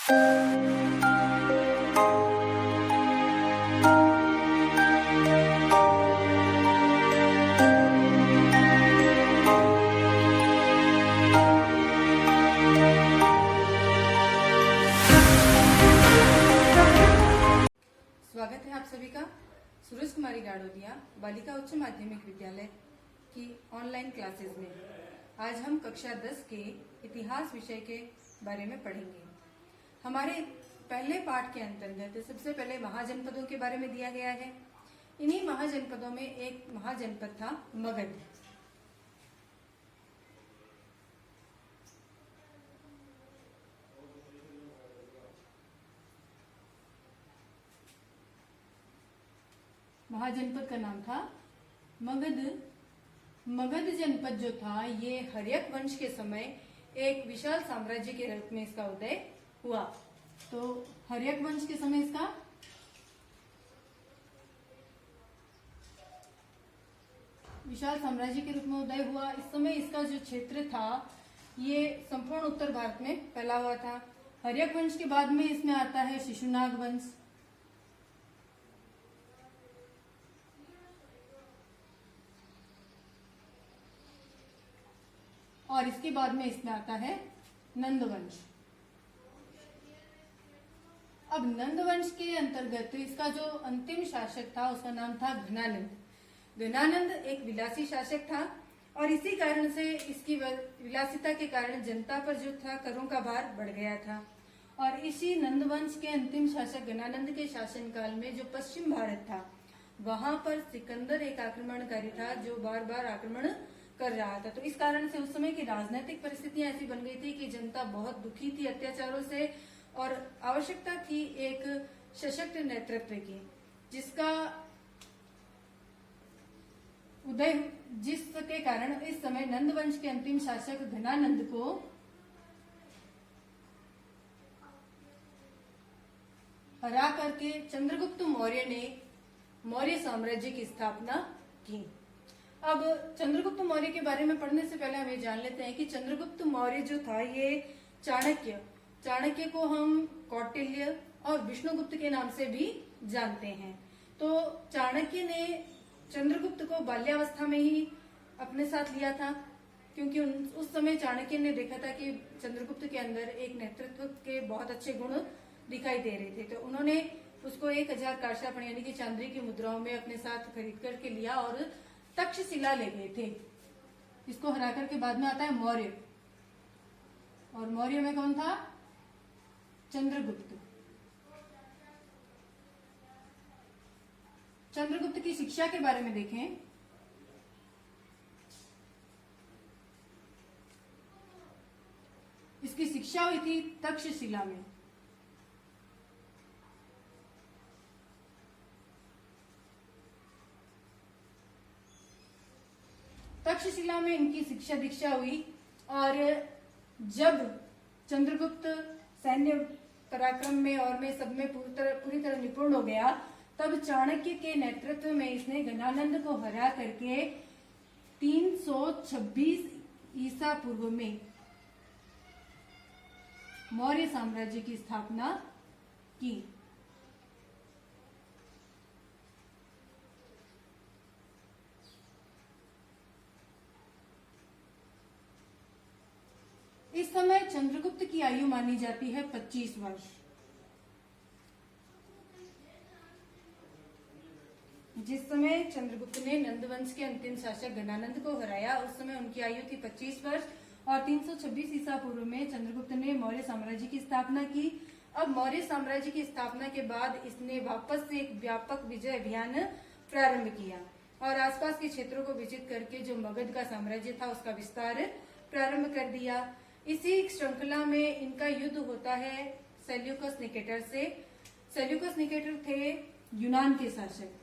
स्वागत है आप सभी का सूरज कुमारी गाड़ोदिया बालिका उच्च माध्यमिक विद्यालय की ऑनलाइन क्लासेस में। आज हम कक्षा 10 के इतिहास विषय के बारे में पढ़ेंगे। हमारे पहले पाठ के अंतर्गत सबसे पहले महाजनपदों के बारे में दिया गया है। इन्हीं महाजनपदों में एक महाजनपद था मगध। महाजनपद का नाम था मगध। मगध जनपद जो था ये हर्यक वंश के समय एक विशाल साम्राज्य के रूप में इसका उदय हुआ। तो हर्यक वंश के समय इसका विशाल साम्राज्य के रूप में उदय हुआ। इस समय इसका जो क्षेत्र था ये संपूर्ण उत्तर भारत में फैला हुआ था। हर्यक वंश के बाद में इसमें आता है शिशुनाग वंश। और इसके बाद में इसमें आता है नंदवंश। अब नंदवंश के अंतर्गत इसका जो अंतिम शासक था उसका नाम था घनानंद। घनानंद एक विलासी शासक था और इसी कारण से इसकी विलासिता के कारण जनता पर जो था करों का भार बढ़ गया था। और इसी नंदवंश के अंतिम शासक घनानंद के शासनकाल में जो पश्चिम भारत था वहां पर सिकंदर एक आक्रमणकारी था जो बार बार आक्रमण कर रहा था। तो इस कारण से उस समय की राजनीतिक परिस्थितियां ऐसी बन गई थी कि जनता बहुत दुखी थी अत्याचारों से और आवश्यकता थी एक सशक्त नेतृत्व की, जिसका उदय जिसके कारण इस समय नंदवंश के अंतिम शासक घनानंद को हरा करके चंद्रगुप्त मौर्य ने मौर्य साम्राज्य की स्थापना की। अब चंद्रगुप्त मौर्य के बारे में पढ़ने से पहले हम ये जान लेते हैं कि चंद्रगुप्त मौर्य जो था ये चाणक्य को हम कौटिल्य और विष्णुगुप्त के नाम से भी जानते हैं। तो चाणक्य ने चंद्रगुप्त को बाल्यावस्था में ही अपने साथ लिया था, क्योंकि उस समय चाणक्य ने देखा था कि चंद्रगुप्त के अंदर एक नेतृत्व के बहुत अच्छे गुण दिखाई दे रहे थे। तो उन्होंने उसको 1000 काशापण यानी कि चांदी की मुद्राओं में अपने साथ खरीद करके लिया और तक्षशिला ले गए थे। इसको हराकर के बाद में आता है मौर्य, और मौर्य में कौन था? चंद्रगुप्त। चंद्रगुप्त की शिक्षा के बारे में देखें। इसकी शिक्षा हुई थी तक्षशिला में। तक्षशिला में इनकी शिक्षा दीक्षा हुई और जब चंद्रगुप्त सैन्य पराक्रम में और में सब में पूरी तरह निपुण हो गया, तब चाणक्य के नेतृत्व में इसने घनानंद को हरा करके 326 ईसा पूर्व में मौर्य साम्राज्य की स्थापना की। इस समय चंद्रगुप्त की आयु मानी जाती है 25 वर्ष। जिस समय चंद्रगुप्त ने नंदवंश के अंतिम शासक घनानंद को हराया उस समय उनकी आयु थी 25 वर्ष और 326 ईसा पूर्व में चंद्रगुप्त ने मौर्य साम्राज्य की स्थापना की। अब मौर्य साम्राज्य की स्थापना के बाद इसने वापस से एक व्यापक विजय अभियान प्रारंभ किया और आसपास के क्षेत्रों को विजित करके जो मगध का साम्राज्य था उसका विस्तार प्रारंभ कर दिया। इसी श्रृंखला में इनका युद्ध होता है सेल्यूकस निकेटर से। सेल्यूकस निकेटर थे यूनान के शासक।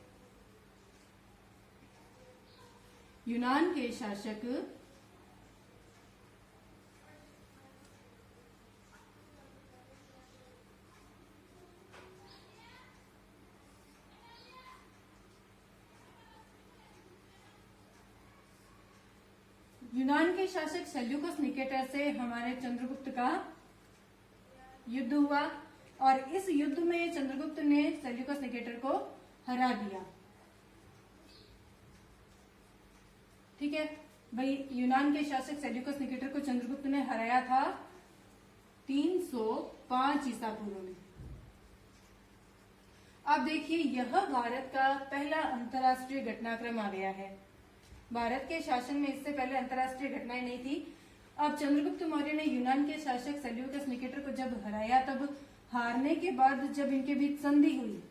यूनान के शासक यूनान के शासक सेल्यूकस निकेटर से हमारे चंद्रगुप्त का युद्ध हुआ और इस युद्ध में चंद्रगुप्त ने सेल्यूकस निकेटर को हरा दिया। ठीक है भाई, यूनान के शासक सेल्यूकस निकेटर को चंद्रगुप्त ने हराया था 305 ईसा पूर्व में। अब देखिए, यह भारत का पहला अंतरराष्ट्रीय घटनाक्रम आ गया है। भारत के शासन में इससे पहले अंतरराष्ट्रीय घटनाएं नहीं थी। अब चंद्रगुप्त मौर्य ने यूनान के शासक सेल्यूकस निकेटर को जब हराया, तब हारने के बाद जब इनके बीच संधि हुई,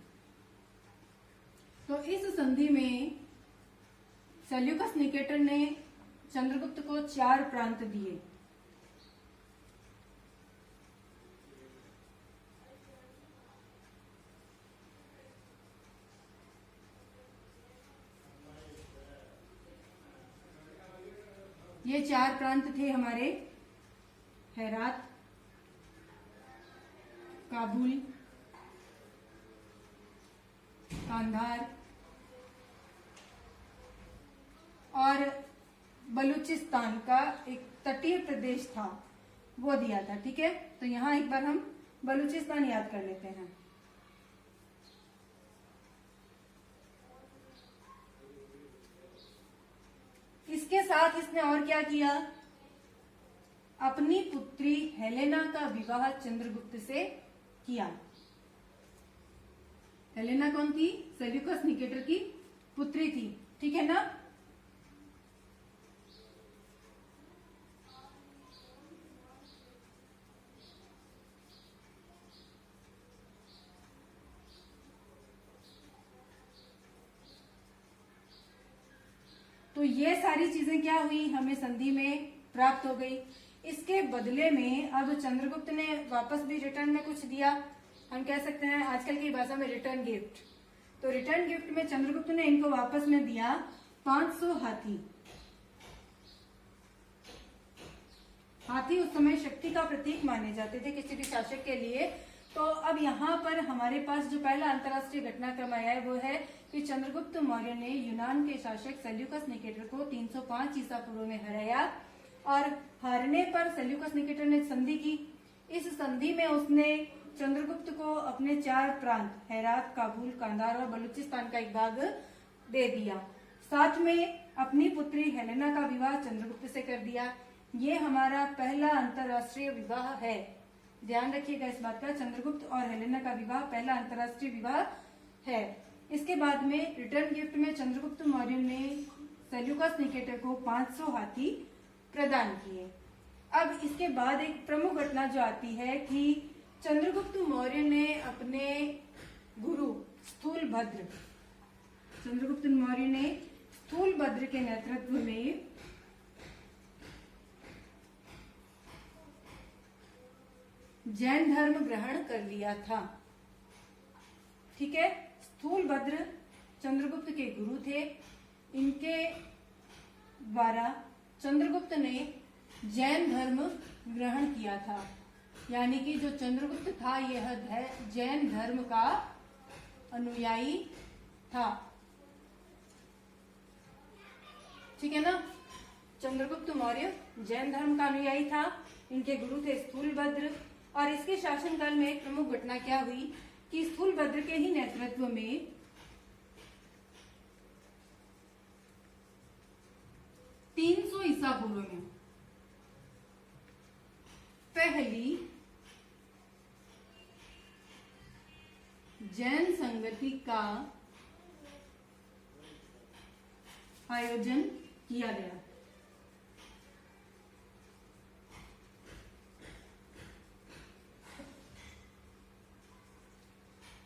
तो इस संधि में सेल्यूकस निकेटर ने चंद्रगुप्त को 4 प्रांत दिए। ये 4 प्रांत थे हमारे हेरात, काबुल, कांधार और बलूचिस्तान का एक तटीय प्रदेश था, वो दिया था। ठीक है, तो यहां एक बार हम बलूचिस्तान याद कर लेते हैं। इसके साथ इसने और क्या किया, अपनी पुत्री हेलेना का विवाह चंद्रगुप्त से किया। हेलेना कौन थी? सेल्यूकस निकेटर की पुत्री थी। ठीक है ना। तो ये सारी चीजें क्या हुई, हमें संधि में प्राप्त हो गई। इसके बदले में अब चंद्रगुप्त ने वापस भी रिटर्न में कुछ दिया। हम कह सकते हैं आजकल की भाषा में रिटर्न गिफ्ट। तो रिटर्न गिफ्ट में चंद्रगुप्त ने इनको वापस में दिया 500 हाथी। हाथी उस समय शक्ति का प्रतीक माने जाते थे किसी भी शासक के लिए। तो अब यहाँ पर हमारे पास जो पहला अंतरराष्ट्रीय घटनाक्रम आया है वो है कि चंद्रगुप्त मौर्य ने यूनान के शासक सेल्यूकस निकेटर को 305 ईसा पूर्व में हराया और हारने पर सेल्यूकस निकेटर ने संधि की। इस संधि में उसने चंद्रगुप्त को अपने 4 प्रांत हेरात, काबुल, कांधार और बलूचिस्तान का एक भाग दे दिया। साथ में अपनी पुत्री हेलेना का विवाह चंद्रगुप्त से कर दिया। ये हमारा पहला अंतरराष्ट्रीय विवाह है। ध्यान रखिएगा इस बात का, चंद्रगुप्त और हेलेना का विवाह पहला अंतरराष्ट्रीय विवाह है। इसके बाद में रिटर्न गिफ्ट में चंद्रगुप्त मौर्य ने सेल्यूकस निकेटर को 500 हाथी प्रदान किए। अब इसके बाद एक प्रमुख घटना जो आती है कि चंद्रगुप्त मौर्य ने अपने गुरु स्थूलभद्र, चंद्रगुप्त मौर्य ने स्थूलभद्र के नेतृत्व में जैन धर्म ग्रहण कर लिया था। ठीक है, स्थूलभद्र चंद्रगुप्त के गुरु थे। इनके द्वारा चंद्रगुप्त ने जैन धर्म ग्रहण किया था, यानी कि जो चंद्रगुप्त था यह जैन धर्म का अनुयायी था। ठीक है ना। चंद्रगुप्त मौर्य जैन धर्म का अनुयायी था। इनके गुरु थे स्थूलभद्र। और इसके शासनकाल में एक प्रमुख घटना क्या हुई कि स्थूलभद्र के ही नेतृत्व में 300 ईसा पूर्व में पहली जैन संगति का आयोजन किया गया।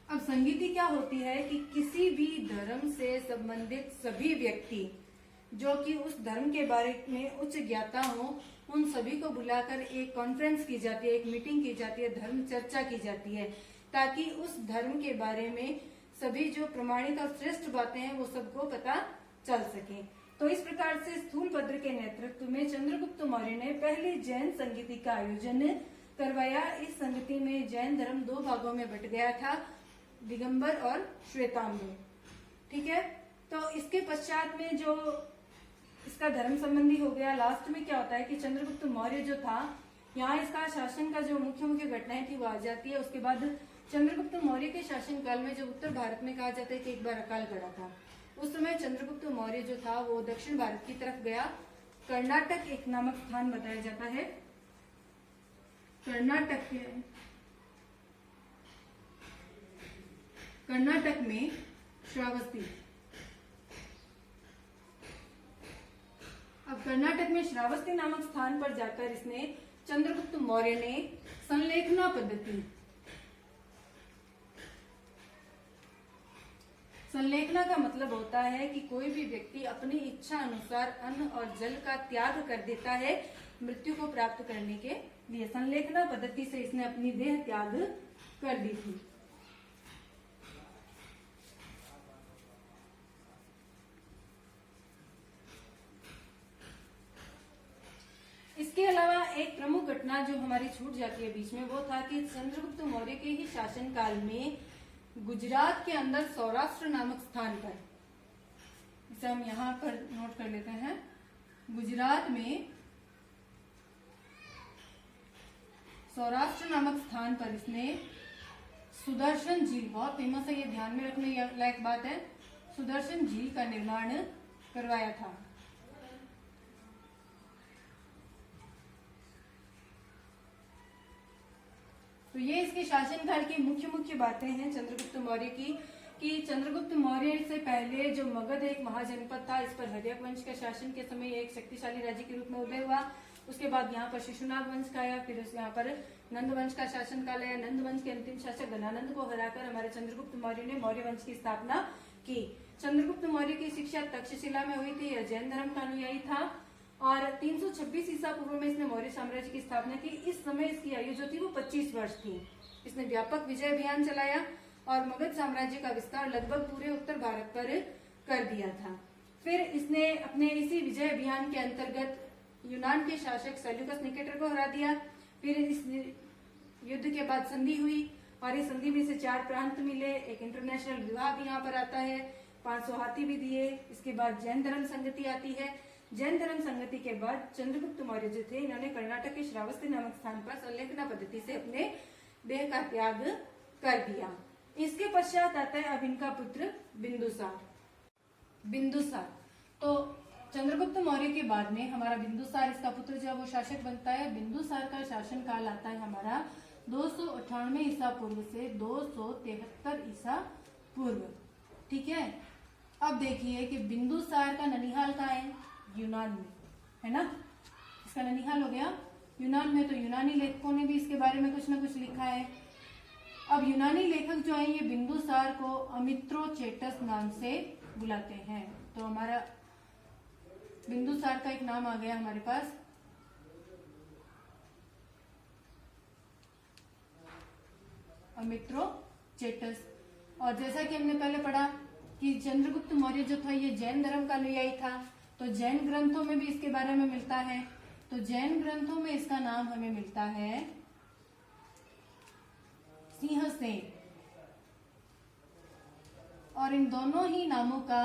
अब संगीति क्या होती है कि किसी भी धर्म से संबंधित सभी व्यक्ति जो कि उस धर्म के बारे में उच्च ज्ञाता हो, उन सभी को बुलाकर एक कॉन्फ्रेंस की जाती है, एक मीटिंग की जाती है, धर्म चर्चा की जाती है, ताकि उस धर्म के बारे में सभी जो प्रमाणित और श्रेष्ठ बातें हैं वो सबको पता चल सके। तो इस प्रकार से स्थूलभद्र के नेतृत्व में चंद्रगुप्त मौर्य ने पहली जैन संगीति का आयोजन करवाया। इस संगति में जैन धर्म 2 भागों में बट गया था, दिगंबर और श्वेतांबर। ठीक है, तो इसके पश्चात में जो इसका धर्म संबंधी हो गया। लास्ट में क्या होता है कि चंद्रगुप्त मौर्य जो था यहाँ इसका शासन का जो मुख्य मुख्य घटनाएं थी वो आ जाती है। उसके बाद चंद्रगुप्त मौर्य के शासन काल में जो उत्तर भारत में कहा जाता है कि एक बार अकाल पड़ा था, उस समय चंद्रगुप्त मौर्य जो था वो दक्षिण भारत की तरफ गया। कर्नाटक एक नामक स्थान बताया जाता है। कर्नाटक में श्रावस्ती। अब कर्नाटक में श्रावस्ती नामक स्थान पर जाकर इसने चंद्रगुप्त मौर्य ने संलेखना पद्धति, संलेखना का मतलब होता है कि कोई भी व्यक्ति अपनी इच्छा अनुसार अन्न और जल का त्याग कर देता है मृत्यु को प्राप्त करने के लिए। संलेखना पद्धति से इसने अपनी देह त्याग कर दी थी। इसके अलावा एक प्रमुख घटना जो हमारी छूट जाती है बीच में, वो था कि चंद्रगुप्त मौर्य के ही शासन काल में गुजरात के अंदर सौराष्ट्र नामक स्थान पर, इसे हम यहाँ पर नोट कर लेते हैं, गुजरात में सौराष्ट्र नामक स्थान पर इसने सुदर्शन झील, बहुत फेमस है ये, ध्यान में रखने लायक बात है, सुदर्शन झील का निर्माण करवाया था। तो ये इसके शासनकाल की मुख्य मुख्य बातें हैं चंद्रगुप्त मौर्य की, कि चंद्रगुप्त मौर्य से पहले जो मगध एक महाजनपद था, इस पर हर्यक वंश के शासन के समय एक शक्तिशाली राज्य के रूप में उदय हुआ। उसके बाद यहाँ पर शिशुनाग वंश का आया, फिर यहाँ पर नंद वंश का शासन काल आया। नंद वंश के अंतिम शासक घनानंद को हराकर हमारे चंद्रगुप्त मौर्य ने मौर्य वंश की स्थापना की। चंद्रगुप्त मौर्य की शिक्षा तक्षशिला में हुई थी। यह जैन धर्म का अनुयायी था और 326 ईसा पूर्व में इसने मौर्य साम्राज्य की स्थापना की। इस समय इसकी आयु जो थी वो 25 वर्ष थी। इसने व्यापक विजय अभियान चलाया और मगध साम्राज्य का विस्तार लगभग पूरे उत्तर भारत पर कर दिया था। फिर इसने अपने इसी विजय अभियान के अंतर्गत यूनान के शासक सेल्यूकस निकेटर को हरा दिया। फिर इस युद्ध के बाद संधि हुई और इस संधि में से 4 प्रांत मिले। एक इंटरनेशनल विवाह भी यहाँ पर आता है, 500 हाथी भी दिए। इसके बाद जैन धर्म संगति आती है। जैन धर्म संगति के बाद चंद्रगुप्त मौर्य जो थे, इन्होंने कर्नाटक के श्रावस्ती नामक स्थान पर संलेखना पद्धति से अपने देह का त्याग कर दिया। इसके पश्चात आता है अब इनका पुत्र बिंदुसार। तो चंद्रगुप्त मौर्य के बाद में हमारा बिंदुसार, इसका पुत्र जो है वो शासक बनता है। बिंदुसार का शासन काल आता है हमारा 298 ईसा पूर्व से 273 ईसा पूर्व। ठीक है, अब देखिए कि बिंदुसार का ननिहाल कहाँ है? यूनान में, है ना। इसका ननिहाल हो गया यूनान में। तो यूनानी लेखकों ने भी इसके बारे में कुछ ना कुछ लिखा है। अब यूनानी लेखक जो है ये बिंदुसार को अमित्रोचेटस नाम से बुलाते हैं। तो हमारा बिंदुसार का एक नाम आ गया हमारे पास। अमित्रोचेटस। और जैसा कि हमने पहले पढ़ा कि चंद्रगुप्त मौर्य जो था ये जैन धर्म का अनुयायी था, तो जैन ग्रंथों में भी इसके बारे में मिलता है। तो जैन ग्रंथों में इसका नाम हमें मिलता है सिंहसेन। और इन दोनों ही नामों का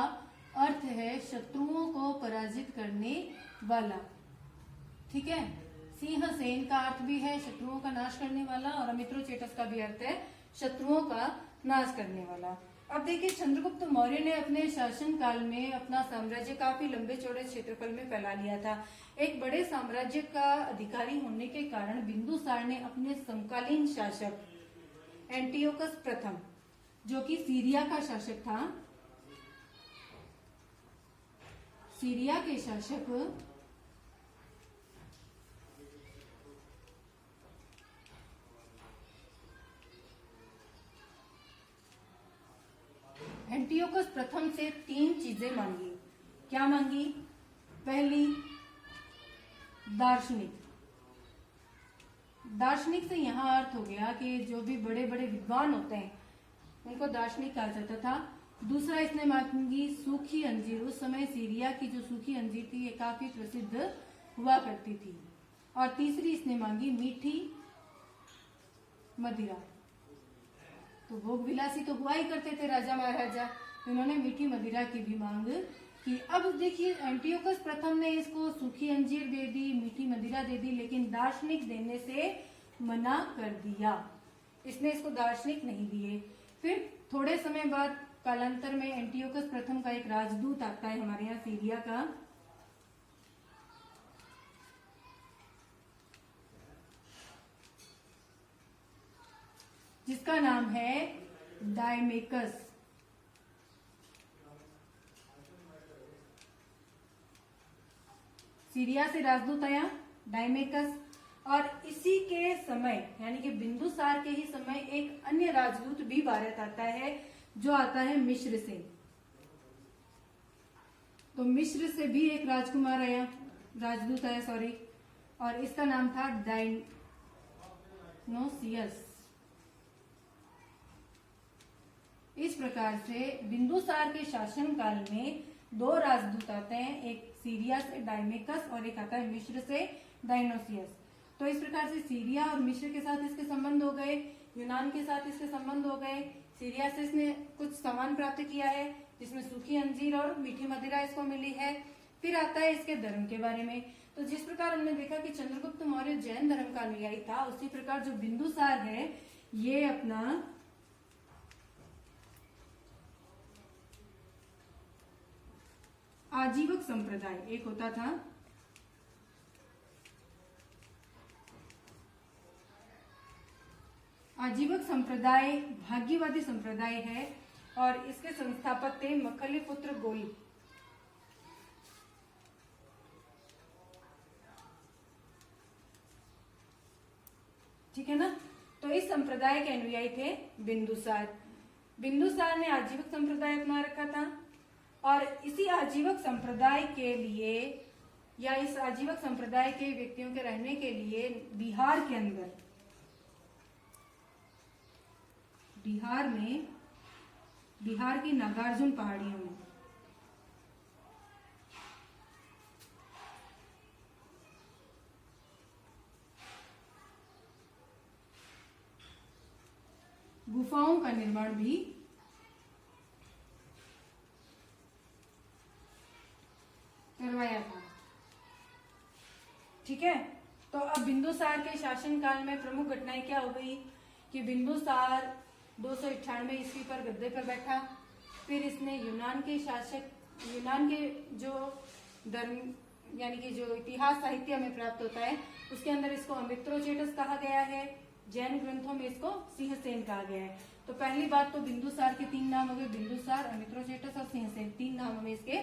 अर्थ है शत्रुओं को पराजित करने वाला। ठीक है, सिंहसेन का अर्थ भी है शत्रुओं का नाश करने वाला और अमित्रोचेटस का भी अर्थ है शत्रुओं का नाश करने वाला। अब देखिए, चंद्रगुप्त मौर्य ने अपने शासन काल में अपना साम्राज्य काफी लंबे चौड़े क्षेत्रफल में फैला लिया था। एक बड़े साम्राज्य का अधिकारी होने के कारण बिंदुसार ने अपने समकालीन शासक एंटियोकस प्रथम, जो कि सीरिया का शासक था, सीरिया के शासक एंटियोकस प्रथम से 3 चीजें मांगी। क्या मांगी? पहली, दार्शनिक। दार्शनिक से यहाँ अर्थ हो गया कि जो भी बड़े बड़े विद्वान होते हैं उनको दार्शनिक कहा जाता था। दूसरा, इसने मांगी सूखी अंजीर। उस समय सीरिया की जो सूखी अंजीर थी ये काफी प्रसिद्ध हुआ करती थी। और तीसरी इसने मांगी मीठी मदिरा। तो भोग विलासी तो हुआ ही करते थे राजा महाराजा, तो इन्होंने मीठी मदिरा की भी मांग कि अब देखिए एंटियोकस प्रथम ने इसको सूखी अंजीर दे दी, मीठी मदिरा दे दी, लेकिन दार्शनिक देने से मना कर दिया। इसने इसको दार्शनिक नहीं दिए। फिर थोड़े समय बाद कालांतर में एंटियोकस प्रथम का एक राजदूत आता है हमारे यहाँ सीरिया का, जिसका नाम है डायमेकस। सीरिया से राजदूत आया डायमेकस, और इसी के समय यानी कि बिंदुसार के ही समय एक अन्य राजदूत भी भारत आता है, जो आता है मिस्र से। तो मिस्र से भी एक राजकुमार आया, राजदूत आया सॉरी, और इसका नाम था डायनोसियस। इस प्रकार से बिंदुसार के शासनकाल में दो राजदूत आते हैं, एक सीरिया से डायमेकस और एक आता है मिस्र से डायनोसियस। तो इस प्रकार से सीरिया और मिस्र के साथ इसके संबंध हो गए, यूनान के साथ इसके संबंध हो गए। सीरिया से इसने कुछ सामान प्राप्त किया है, जिसमें सूखी अंजीर और मीठी मदिरा इसको मिली है। फिर आता है इसके धर्म के बारे में। तो जिस प्रकार हमने देखा कि चंद्रगुप्त मौर्य जैन धर्म का अनुयायी था, उसी प्रकार जो बिंदुसार है ये अपना आजीवक संप्रदाय एक होता था, आजीवक संप्रदाय भाग्यवादी संप्रदाय है, और इसके संस्थापक थे मखली पुत्र गोई। ठीक है ना। तो इस संप्रदाय के अनुयायी थे बिंदुसार। बिंदुसार ने आजीवक संप्रदाय अपना रखा था, और इसी आजीवक संप्रदाय के लिए या इस आजीवक संप्रदाय के व्यक्तियों के रहने के लिए बिहार के अंदर, बिहार में, बिहार की नागार्जुन पहाड़ियों में गुफाओं का निर्माण भी करवाया था। ठीक है। तो अब बिंदुसार के शासनकाल में प्रमुख घटनाएं क्या हो गई कि बिंदुसार 298 ईस्वी पर गद्दे पर बैठा। फिर इसने यूनान के शासक, यूनान के जो धर्म यानी कि जो इतिहास साहित्य में प्राप्त होता है उसके अंदर इसको अमित्रोचेटस कहा गया है, जैन ग्रंथों में इसको सिंहसेन कहा गया है। तो पहली बात तो बिंदुसार के 3 नाम हो गए, बिंदुसार, अमित्रोचेटस और सिंहसेन, 3 नाम हमें इसके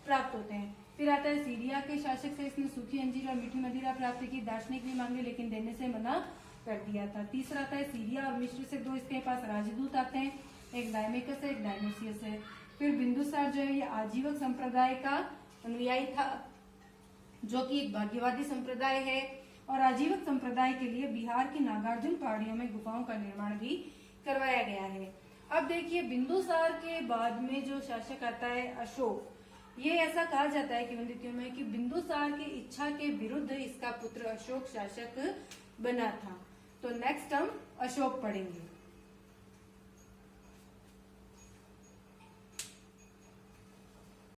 प्राप्त होते हैं। फिर आता है सीरिया के शासक से इसने सूखी अंजीर और मीठी मदिरा प्राप्त की, दार्शनिक भी मांगे लेकिन देने से मना कर दिया था। तीसरा आता है सीरिया और मिस्र से 2 इसके पास राजदूत आते हैं, एक डायमेकस है, एक डायनोसियस है। फिर बिंदुसार जो है ये आजीवक संप्रदाय का अनुयायी था, जो कि एक भाग्यवादी संप्रदाय है, और आजीवक संप्रदाय के लिए बिहार की नागार्जुन पहाड़ियों में गुफाओं का निर्माण भी करवाया गया है। अब देखिए बिंदुसार के बाद में जो शासक आता है अशोक, ये ऐसा कहा जाता है किंवदंतियों में कि बिंदुसार की इच्छा के विरुद्ध इसका पुत्र अशोक शासक बना था। तो नेक्स्ट हम अशोक पढ़ेंगे।